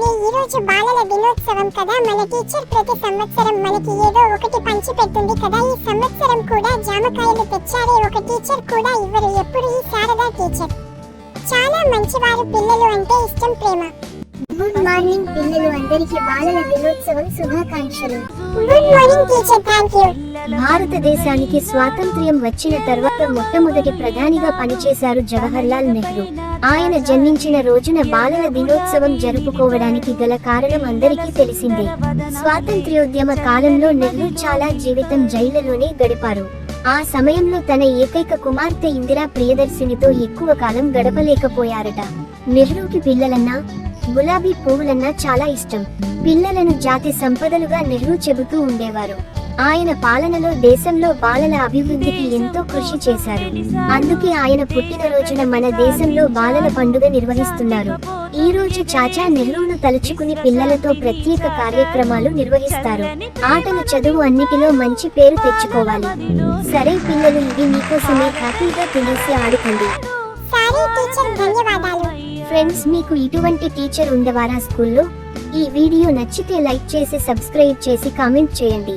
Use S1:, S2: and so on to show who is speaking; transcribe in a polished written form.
S1: అలానే ఈ రోజు బాలల దినోత్సవం కదా, మన టీచర్ ప్రతి సంవత్సరం మనకి ఏదో ఒకటి పంచి పెడుతుంది కదా. ఈ సంవత్సరం కూడా జామకాయలు తెచ్చారే, ఒక టీచర్ కూడా ఇవ్వరు ఎప్పుడు ఈ శారదా టీచర్. చాలా మంచివారు, పిల్లలు అంటే ఇష్టం, ప్రేమ.
S2: గుడ్ మార్నింగ్ పిల్లలు, అందరికీ బాలల దినోత్సవం శుభాకాంక్షలు.
S1: Good morning teacher, thank you.
S2: భారతదేశానికి స్వాతంత్ర్యం వచ్చిన తర్వాత మొట్టమొదటి ప్రధానిగా పనిచేశారు జవహర్లాల్ నెహ్రూ. ఆయన జన్మించిన రోజున బాలల దినోత్సవం జరుపుకోవడానికి గల కారణం అందరికీ తెలిసిందే. స్వాతంత్ర్యోద్యమ కాలంలో నెహ్రూ చాలా జీవితం జైళ్లలోనే గడిపారు. ఆ సమయంలో తన ఏకైక కుమార్తె ఇందిరా ప్రియదర్శినితో ఎక్కువ కాలం గడపలేకపోయారట. నెహ్రూకి పిల్లలన్నా గులాబీ పువ్వులన్నా చాలా ఇష్టం. పిల్లలను జాతి సంపదలుగా నెహ్రూ చెబుతూ ఉండేవారు. ఆయన పాలనలో దేశంలో బాలల అభివృద్ధికి ఎంతో కృషి చేశారు. అందుకే ఆయన పుట్టినరోజున మన దేశంలో బాలల పండుగ నిర్వహిస్తున్నారు. ఈ రోజు చాచా నెహ్రూను తలుచుకుని పిల్లలతో ప్రత్యేక కార్యక్రమాలు నిర్వహిస్తారు. ఆటలు, చదువు అన్నిటిలో మంచి పేరు తెచ్చుకోవాలి. సరే పిల్లలు, ఇది మీకోసమే, హ్యాపీగా తినేసి ఆడుకోండి.
S1: సారీ టీచర్, ధన్యవాదాలు.
S2: ఫ్రెండ్స్, మీకు ఇటువంటి టీచర్ ఉండేవారా స్కూల్లో? ఈ వీడియో నచ్చితే లైక్ చేసి సబ్స్క్రైబ్ చేసి కామెంట్ చేయండి.